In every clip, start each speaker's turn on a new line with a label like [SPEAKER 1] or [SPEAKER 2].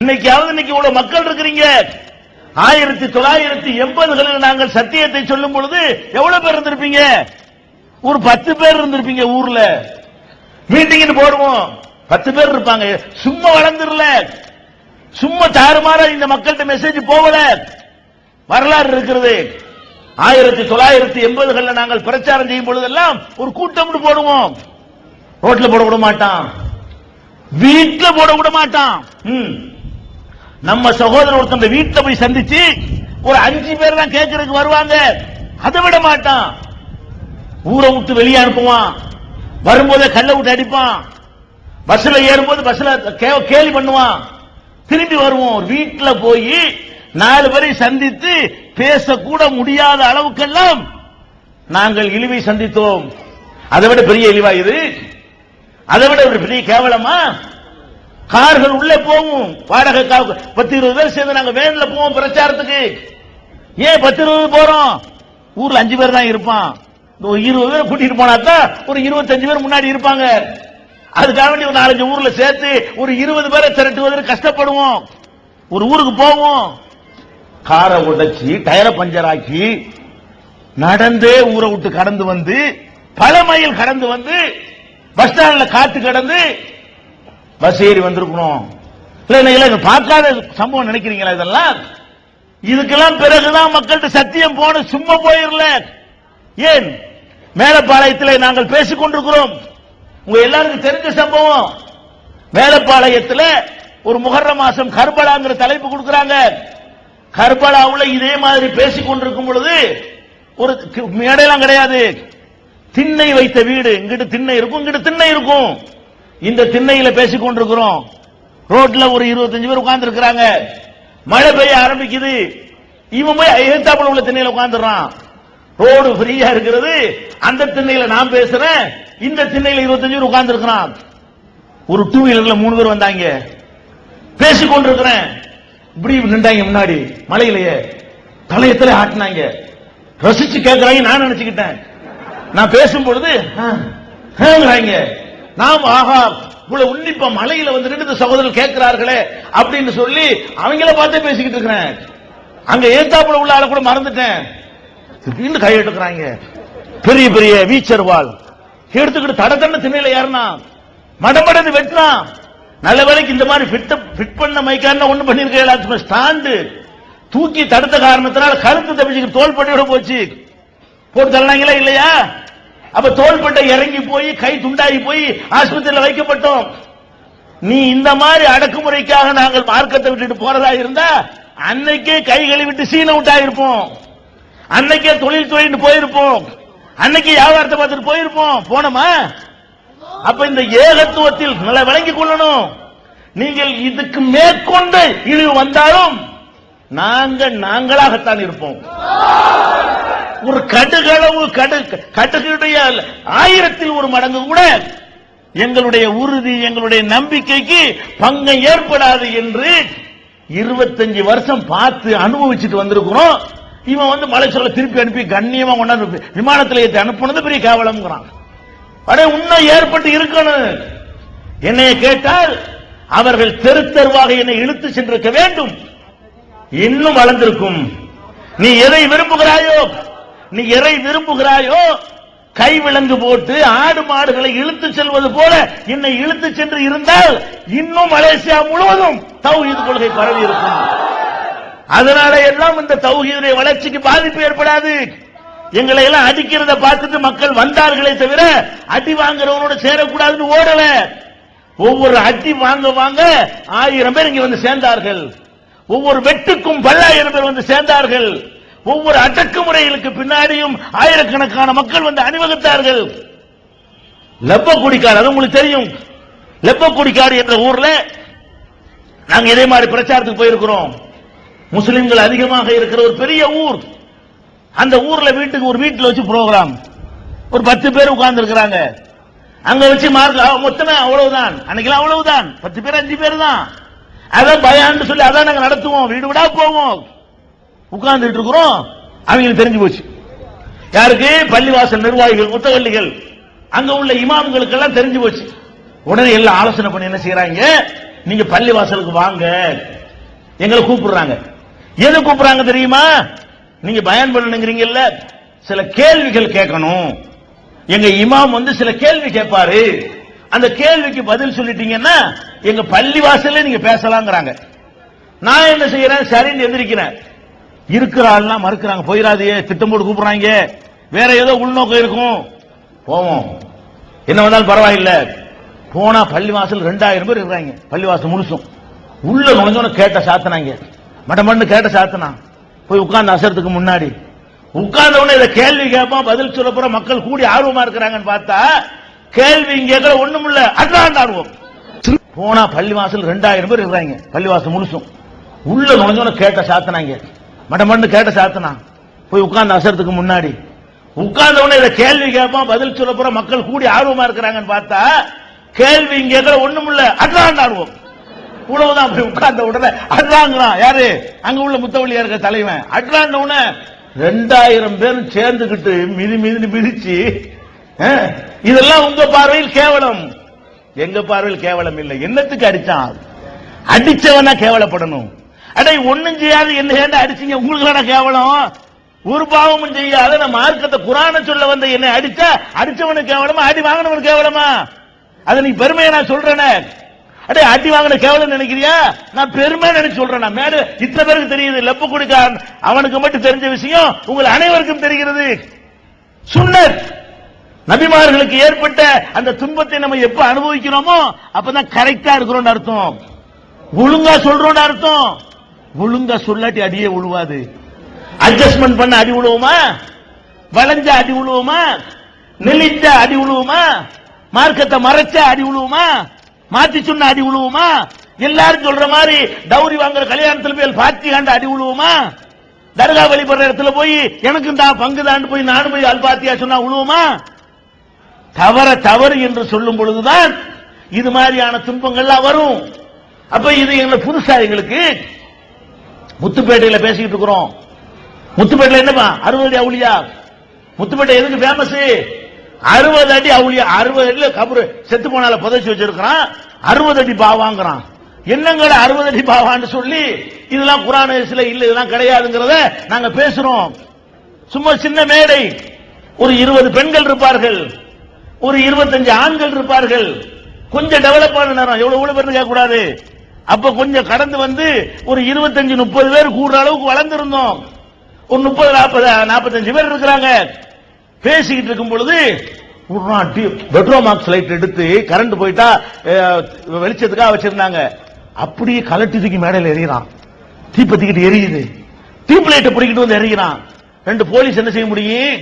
[SPEAKER 1] இன்னைக்கு இவ்வளவு மக்கள் இருக்கிறீங்க. 1980களில் நாங்கள் சத்தியத்தை சொல்லும் பொழுது எவ்வளவு பேர் இருந்திருப்பீங்க? ஒரு 10 பேர் இருந்திருப்பீங்க. ஊர்ல மீட்டிங் போடுவோம், 10 பேர் இருப்பாங்க. சும்மா வளர்ந்துடல, சும்மா தாறுமாற இந்த மக்கள்கிட்ட மெசேஜ் போகல. வரலாறு இருக்கிறது. 1980களில் நாங்கள் பிரச்சாரம் செய்யும் பொழுதெல்லாம் ஒரு கூட்டம் போடுவோம். ரோட்ல போட விட மாட்டான், வீட்டுல போட விட மாட்டான். நம்ம சகோதரர் ஒருத்தன் வீட்டுல போய் சந்திச்சு ஒரு 5 பேர் தான் கேட்கறதுக்கு வருவாங்க. அதை விட மாட்டான். ஊரை விட்டு வெளியே அனுப்புவான். வரும்போதே கல்ல விட்டு அடிப்பான். பஸ்ல ஏறும்போது பஸ்ல கேலி பண்ணுவான். திரும்பி வருவோம். வீட்டுல போய் 4 பேரை சந்தித்து பேசக்கூட முடியாத அளவுக்கெல்லாம் நாங்கள் இழிவை சந்தித்தோம். அதை விட பெரிய இழிவா இது? அதை விட ஒரு பெரிய கேவலமா? கார்கள் உள்ளே போவோம், வாடகை 10-20 பேர் சேர்ந்து நாங்க வேன்ல போவோம் பிரச்சாரத்துக்கு. ஏன் 10-20 போறோம்? ஊர்ல 5 பேர் தான் இருப்பான். 20 பேர் கூட்டிட்டு போனாதான் ஒரு 25 பேர் முன்னாடி இருப்பாங்க. அதுக்காக வேண்டி ஒரு 4-5 ஊர்ல சேர்த்து ஒரு 20 பேரை திரட்டுவதற்கு கஷ்டப்படுவோம். ஒரு ஊருக்கு போவோம், காரை உடைச்சி டயரை பஞ்சர் ஆக்கி நடந்தே ஊரை விட்டு கடந்து வந்து பல மைல் கடந்து வந்து பஸ் ஸ்டாண்ட்ல காத்து கடந்து பஸ் ஏறி வந்திருக்கணும். இல்ல பார்க்காத சம்பவம் நினைக்கிறீங்களா? இதெல்லாம் இதுக்கெல்லாம் பிறகுதான் மக்கள்கிட்ட சத்தியம் போன, சும்மா போயிடல. ஏன்? மேலப்பாளையத்தில் நாங்கள் பேசிக் கொண்டிருக்கிறோம். உங்க எல்லாருக்கும் தெரிஞ்ச சம்பவம். மேலப்பாளையத்தில் ஒரு முஹர்ரம் மாசம் கர்பலாங்கிற தலைப்பு கொடுக்கிறாங்க. கர்பலாவுல இதே மாதிரி பேசிக் கொண்டிருக்கும் பொழுது ஒரு மேடையெல்லாம் கிடையாது, திண்ணை வைத்த வீடு. இங்கிட்டு திண்ணை இருக்கும், இங்கிட்டு திண்ணை இருக்கும். இந்த திண்ணையில பேசிக் கொண்டிருக்கிறோம். ரோட்ல ஒரு 25 பேர் உட்கார்ந்து இருக்கிறாங்க. மழை பெய்ய ஆரம்பிக்குது. இவன் போய் எதிர்த்தாப்புல உள்ள திண்ணையில உட்கார்ந்துறான். ரோடு ஃப்ரீயா இருக்கிறது. அந்த திண்ணையில நான் பேசுறேன், இந்த திண்ணையில 25 பேர் உட்கார்ந்து இருக்கிறான். ஒரு 2 வீலர்ல 3 பேர் வந்தாங்க. பேசிக் கொண்டிருக்கிறேன். இப்படி நின்றாங்க முன்னாடி மலையிலேயே, தலையத்திலே ஆட்டினாங்க. ரசிச்சு கேட்கிறாங்க. நான் நினைச்சுக்கிட்டேன், நான் பேசும் பொழுது நாம் ஆஹா இவ்வளவு உன்னிப்பா மலையில வந்து நின்று சகோதரர் கேட்கிறார்களே அப்படின்னு சொல்லி அவங்கள பார்த்தே பேசிக்கிட்டு இருக்கிறேன். அங்க ஏத்தாப்புல உள்ள ஆளை கூட மறந்துட்டேன். திடீர்னு கை எடுக்கிறாங்க, பெரிய பெரிய வீச்சர் வாள் எடுத்துக்கிட்டு தடத்தண்ண திண்ணையில ஏறினா மடமடன்னு வெட்டினா. நல்ல வேலைக்கு இந்த மாதிரி ஃபிட் பண்ண மைக்கான ஒண்ணு பண்ணிருக்க ஸ்டாண்டு தூக்கி தடுத்த காரணத்தினால கருத்து தப்பிச்சு தோள்பட்டையோட போச்சு. போட்டு தள்ளினாங்களா இல்லையா? அப்ப தோள்பட்டை இறங்கி போய் கை துண்டாகி போய் ஆஸ்பத்திரியில் வைக்கப்பட்டோம். நீ இந்த மாதிரி அடக்குமுறைக்காக நாங்கள் மார்க்கத்தை விட்டுட்டு போறதா இருந்தா அன்னைக்கே கை கழுவிட்டு சீன விட்டா இருப்போம். அன்னைக்கே தொழில் துறைன்னு போயிருப்போம். அன்னைக்கு வியாபாரத்தை பார்த்துட்டு போயிருப்போம். போனோமா? அப்ப இந்த ஏகத்துவத்தில் நல்லா விளங்கிக் கொள்ளணும். நீங்கள் இதுக்கு மேற்கொண்டு இழிவு வந்தாலும் நாங்களாகத்தான் இருப்போம். ஒரு கடுகளவு கடுகுடைய 1000ல் 1 மடங்கு கூட எங்களுடைய உறுதி, எங்களுடைய நம்பிக்கைக்கு பங்கம் ஏற்படாது என்று 25 வருஷம் பார்த்து அனுபவிச்சுட்டு வந்திருக்கிறோம். இவன் வந்து மலை சொல்ல திருப்பி அனுப்பி கண்ணியமா கொண்டாந்து விமானத்தில் ஏற்றி அனுப்புனது பெரிய கேவலம்ங்கிறான். உண்மை ஏற்பட்டு இருக்கணும். என்னைய கேட்டால் அவர்கள் தெரு தெருவாக என்னை இழுத்து சென்றிருக்க வேண்டும். இன்னும் வளர்ந்திருக்கும். நீ எதை விரும்புகிறாயோ கைவிலங்கு போட்டு ஆடு மாடுகளை இழுத்து செல்வது போல என்னை இழுத்து சென்று இருந்தால் இன்னும் மலேசியா முழுவதும் தௌஹீத் கொள்கை பரவி இருக்கும். அதனால எல்லாம் இந்த தௌஹீதுடைய வளர்ச்சிக்கு பாதிப்பு ஏற்படாது. எங்களை எல்லாம் அடிக்கிறத பார்த்துட்டு மக்கள் வந்தார்களே தவிர அடி வாங்குறவனோட சேரக்கூடாதுன்னு ஓடல. ஒவ்வொரு அடி வாங்க 1000 பேர் இங்க வந்து சேர்ந்தார்கள். ஒவ்வொரு வெட்டுக்கும் 10,000 பேர் வந்து சேர்ந்தார்கள். ஒவ்வொரு அடக்குமுறைகளுக்கு பின்னாடியும் ஆயிரக்கணக்கான மக்கள் வந்து அணிவகுத்தார்கள். லெப்பக்குடிக்காடு, அது உங்களுக்கு தெரியும். லெப்பக்குடிக்காடு என்ற ஊர்ல நாங்க இதே மாதிரி பிரச்சாரத்துக்கு போயிருக்கிறோம். முஸ்லிம்கள் அதிகமாக இருக்கிற ஒரு பெரிய ஊர். அந்த ஊர்ல ஒரு வீட்டுல வச்சு ப்ரோக்ராம், ஒரு 10 பேர் உட்கார்ந்து இருக்கிறாங்க. அங்க வச்சு மொத்தமே அவ்வளவுதான். அன்னைக்கு அவ்வளவுதான், 10 பேர் 5 பேர் தான். அதான் பயான்னு சொல்லி அதான் நாங்க நடத்துவோம். வீடு விடா போவோம், உட்கார்ந்துட்டு இருக்கிறோம். அவங்களுக்கு தெரிஞ்சு போச்சு. யாருக்கு? பள்ளிவாசல் நிர்வாகிகள், முத்தவல்லிகள், அங்க உள்ள இமாம்களுக்கு எல்லாம் தெரிஞ்சு போச்சு. உடனே எல்லாம் ஆலோசனை பண்ணி என்ன செய்யறாங்க, நீங்க பள்ளிவாசலுக்கு வாங்க, எங்களை கூப்பிடுறாங்க. எது கூப்பிடுறாங்க தெரியுமா? நீங்க பயான் பண்ணணுங்கிறீங்கல்ல, சில கேள்விகள் கேட்கணும். எங்க இமாம் வந்து சில கேள்வி கேட்பாரு, அந்த கேள்விக்கு பதில் சொல்லிட்டீங்கன்னா எங்க பள்ளிவாசல்ல நீங்க பேசலாங்கிறாங்க. நான் என்ன செய்யறேன், சரின்னு எந்திரிக்கிறேன். இருக்கிற ஆள்லாம் மறுக்கிறாங்க, போயிடாதே, திட்டம் போட்டு கூப்பிடுறாங்க, வேற ஏதோ உள்நோக்கம் இருக்கும், போவோம், என்ன வந்தாலும் பரவாயில்ல. போனா பள்ளிவாசல் 2000 பேர் இருக்கிறாங்க, பள்ளிவாசல் முழுசும். உள்ள நுழைஞ்சோன்னு கேட்ட சாத்தினாங்க, மடமண்ணு கேட்ட சாத்தினா. போய் உட்கார்ந்து அசரத்துக்கு முன்னாடி உட்கார்ந்த உடனே இதை கேள்வி கேட்பான், பதில் சொல்ல போற மக்கள் கூடி ஆர்வமா இருக்கிறாங்கன்னு பார்த்தா கேள்வி கேட்கல, ஒண்ணும் இல்ல, அட்லாண்ட் ஆர்வம். போனா பள்ளிவாசல் 2000 பேர் இருக்கிறாங்க, பள்ளிவாசல் முழுசும். உள்ள நுழைஞ்சோன்னு கேட்ட சாத்தினாங்க, மடமண்ணு கேட்ட சாத்தினா. போய் உட்கார்ந்து அசரத்துக்கு முன்னாடி உட்கார்ந்த உடனே இதை கேள்வி கேட்பான், பதில் சொல்ல போற மக்கள் கூடி ஆர்வமா இருக்கிறாங்கன்னு பார்த்தா கேள்வி கேட்கல, ஒண்ணும் இல்ல, அட்லாண்ட் ஆர்வம். உணவுதான். போய் உட்கார்ந்த உடனே அட்லாங்கிறான். யாரு? அங்க உள்ள முத்தவள்ளியா இருக்க தலைவன். அட்லாண்ட உடனே 2000 பேர் சேர்ந்துகிட்டு மிதி மிதி மிதிச்சு, இதெல்லாம் உங்க பார்வையில் கேவலம், எங்க பார்வையில் கேவலம் இல்லை. என்னத்துக்கு அடிச்சான்? அடிச்சவனா கேவலப்படணும். அடை ஒண்ணும் செய்யாது என்ன ஏண்டா அடிச்சீங்க, உங்களுக்கு கேவலம்? ஒரு பாவமும் செய்யாத நம்ம மார்க்கத்தை குரான சொல்ல வந்த என்னை அடிச்சா அடிச்சவனுக்கு கேவலமா, அடி வாங்கினவனுக்கு கேவலமா? அதை நீ பெருமையை நான் சொல்றேனே. அடே அடி வாங்கின கேவலம் நினைக்கிறியா? நான் பெருமை நினைச்சு சொல்றேன். மேல இத்தனை பேருக்கு தெரியுது, லெப்ப குடிக்காரன் அவனுக்கு மட்டும் தெரிஞ்ச விஷயம் உங்கள் அனைவருக்கும் தெரிகிறது. சுன்னத் நபிமார்களுக்கு ஏற்பட்ட அந்த துன்பத்தை நம்ம எப்ப அனுபவிக்கிறோமோ அப்பதான் கரெக்டா இருக்கிறோம் அர்த்தம், ஒழுங்கா சொல்றோம் அர்த்தம். ஒழுங்கா சொல்லாட்டி அடியே விழுவாது. அட்ஜஸ்ட்மெண்ட் பண்ண அடி விழுவோமா? வளைஞ்ச அடி விழுவோமா? நெளிஞ்ச அடி விழுவோமா? மார்க்கத்தை மறைச்ச அடி விழுவோமா? மாத்தி சொன்ன அடி விழுவோமா? எல்லாரும் சொல்ற மாதிரி டவுரி வாங்குற கல்யாணத்துல போய் பாத்தி காண்ட அடி விழுவோமா? தர்கா வழிபடுற இடத்துல போய் எனக்கு தான் பங்கு தான் போய் நானும் போய் அல்பாத்தியா சொன்னா விழுவோமா? தவறு என்று சொல்லும் பொழுதுதான் இது மாதிரியான துன்பங்கள்லாம் வரும். அப்ப இது எங்களுக்கு புதுசா, எங்களுக்கு முத்துப்பேட்டையில பேசிக்கிட்டு இருக்கிறோம். முத்துப்பேட்டையில என்னப்பா 60 அடி அவுளியா? முத்துப்பேட்டை எதுக்கு ஃபேமஸ்? 60 அடி அவுளியா. 60 அடியில கபரு செத்து போனால புதைச்சு வச்சிருக்கிறான், 60 அடி பாவாங்கிறான். என்னங்கட 60 அடி பாவான்னு சொல்லி இதெல்லாம் குர்ஆன் ஹதீஸ்ல இல்ல, இதெல்லாம் கிடையாதுங்கிறத நாங்க பேசுறோம். சும்மா சின்ன மேடை, ஒரு 20 பெண்கள் இருப்பார்கள், ஒரு 25 ஆண்கள் இருப்பார்கள். கொஞ்சம் டெவலப் ஆன நேரம், எவ்வளவு பேர் கேட்க கூடாது. அப்ப கொஞ்சம் கடந்து வந்து ஒரு 25-30 பேர் கூடுற அளவுக்கு வளர்ந்திருந்தோம். ஒரு 30-40-45 பேர் இருக்கிறாங்க. பேசிக்கிட்டு இருக்கும் பொழுது பெட்ரோமாக்ஸ் லைட் எடுத்து கரண்ட் போயிட்டா வெளிச்சத்துக்காக வச்சிருந்தாங்க. அப்படியே கலட்டி தூக்கி மேடையில் எறிகிறான், தீப்பத்திக்கிட்டு எரியுது. டீப் லைட்டை பிடிக்கிட்டு வந்து எறிகிறான். 2 போலீஸ் என்ன செய்ய முடியும்?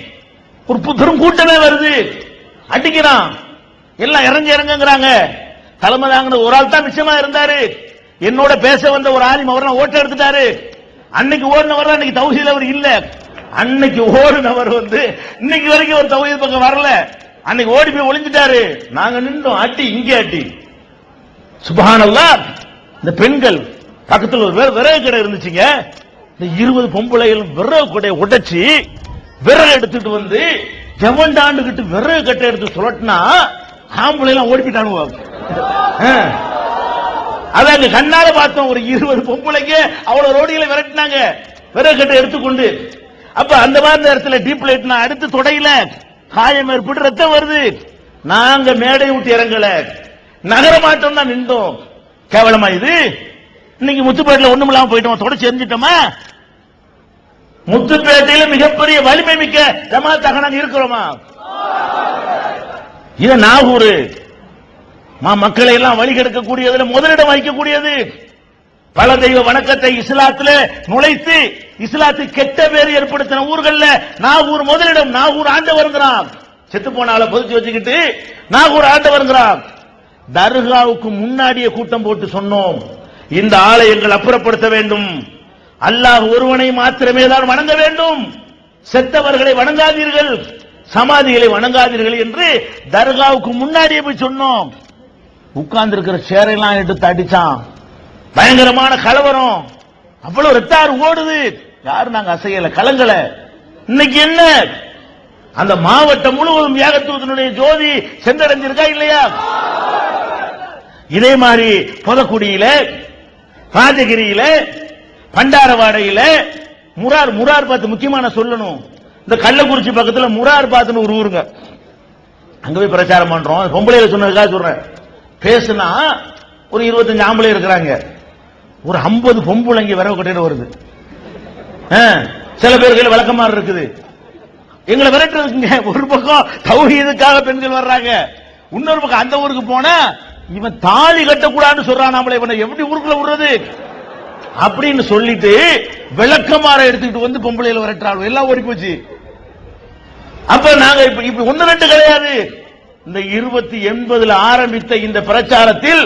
[SPEAKER 1] ஒரு பெரும் கூட்டமே வருது, அடிக்கிறான். எல்லாம் இறங்குங்கிறாங்க. தலைமை தாங்கின ஒரு ஆள் தான் மிச்சமா இருந்தாரு. என்னோட பேச வந்த ஒரு ஆலிம் அவர் ஓட்ட எடுத்துட்டாரு. அன்னைக்கு ஓடினவர் தான் இன்னைக்கு தௌஹீத் அவர் இல்ல. அன்னைக்கு ஓடினவர் வந்து இன்னைக்கு வரைக்கும் ஒரு தௌஹீத் பக்கம் வரல. அன்னைக்கு ஓடி போய் ஒளிஞ்சிட்டாரு. நாங்க நின்றோம், அட்டி இங்கே அட்டி. சுப்ஹானல்லாஹ். இந்த பெண்கள் பக்கத்தில் ஒரு விறகு கடை இருந்துச்சுங்க. இந்த 20 பொம்பளைகள் விறகு கடையை உடைச்சி விறகு எடுத்துட்டு வந்து ஜவண்டாண்டுகிட்டு விறகு கட்டை எடுத்து சொல்லட்டினா ஆம்பளை எல்லாம் ஓடிப்பிட்டானுங்க. அதாங்க கண்ணால பார்த்தோம். ஒரு 20 பொம்பளைங்க அவ்வளவு ரோடிகளை விரட்டினாங்க விறகு கட்டை எடுத்துக்கொண்டு. அப்ப அந்த மாதிரி நேரத்தில் டீப் லைட்னா அடுத்து தொடையில காயம் ஏற்பட்டு ரத்தம் வருது. நாங்க மேடை விட்டு இறங்கல, நகர மாட்டோம் தான் நின்றோம். கேவலமா இது? இன்னைக்கு முத்துப்பேட்டையில ஒண்ணும் இல்லாம போயிட்டோம், தொடச்சு எரிஞ்சிட்டோமா? முத்துப்பேட்டையில மிகப்பெரிய வலிமை மிக்க ஜமாத்தாக நாங்க இருக்கிறோமா? இது நாகூர் மக்களை எல்லாம் வழிகெடுக்கக்கூடியதுல முதலிடம் வகிக்கக்கூடியது. பல தெய்வ வணக்கத்தை இஸ்லாத்துல நுழைத்து இஸ்லாத்து கெட்ட பேர் ஏற்படுத்தின ஊர்கள்ல நாகூர் முதலிடம். நாகூர் ஆண்டு வருகிறான், செத்து போனால பொதிச்சு வச்சுக்கிட்டு நாகூர் ஆண்டு வருகிறான். தர்காவுக்கு முன்னாடியே கூட்டம் போட்டு சொன்னோம், இந்த ஆலயங்கள் அப்புறப்படுத்த வேண்டும், அல்லாஹ் ஒருவனை மாத்திரமே தான் வணங்க வேண்டும், செத்தவர்களை வணங்காதீர்கள், சமாதிகளை வணங்காதீர்கள் என்று தர்காவுக்கு முன்னாடியே போய் சொன்னோம். உட்கார்ந்து இருக்கிற சேரையெல்லாம் எடுத்து அடிச்சான். பயங்கரமான கலவரம், அவ்வளவு ரத்தாறு ஓடுது. யாரு நாங்க அசையல, கலங்கல. இன்னைக்கு என்ன? அந்த மாவட்டம் முழுவதும் ஏகத்துவத்தினுடைய ஜோதி சென்றடைஞ்சிருக்கா இல்லையா? இதே மாதிரி பொதக்குடியில, ராஜகிரியில, பண்டாரவாடையில, முரார் பாத்து முக்கியமான சொல்லணும். இந்த கள்ளக்குறிச்சி பக்கத்துல முரார் பாத்துன்னு ஒரு ஊருங்க. அங்க போய் பிரச்சாரம் பண்றோம். பொம்பளையில சொன்னதுக்காக சொல்றேன். பேசுனா ஒரு 25 ஆம்பளை இருக்கிறாங்க, ஒரு 50 பொம்பளைங்க விரவு கட்டிட்டு வருது. சில பேர்கள் விளக்கமாறு இருக்குது. எங்களை விரட்டுறதுக்குங்க. ஒரு பக்கம் தௌஹீதுக்காக பெண்கள் வர்றாங்க, இன்னொரு பக்கம் அந்த ஊருக்கு போனா இவன் தாலி கட்டக்கூடாதுன்னு சொல்றான். நம்மள இவனை எப்படி ஊருக்குள்ள விடுறது அப்படின்னு சொல்லிட்டு விளக்கமாற எடுத்துக்கிட்டு வந்து பொம்பளையில விரட்டுறாங்க. எல்லாம் ஓடி போச்சு. அப்ப நாங்க இப்ப 1-2 கிடையாது. இந்த 2080 ஆரம்பித்த இந்த பிரச்சாரத்தில்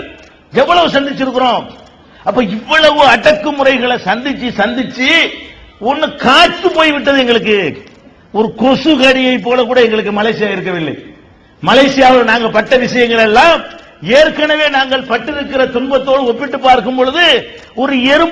[SPEAKER 1] எவ்வளவு சந்திச்சிருக்கிறோம். அப்ப இவ்வளவு அடக்குமுறைகளை சந்திச்சு ஒண்ணு காற்று போய்விட்டது. எங்களுக்கு ஒரு கொசு கடியை போல கூட எங்களுக்கு மலேசியா இருக்கவில்லை. மலேசியாவில் நாங்கள் பட்ட விஷயங்கள் எல்லாம் ஏற்கனவே நாங்கள் பட்டிருக்கிற துன்பத்தோடு ஒப்பிட்டு பார்க்கும் பொழுது ஒரு எறும்பு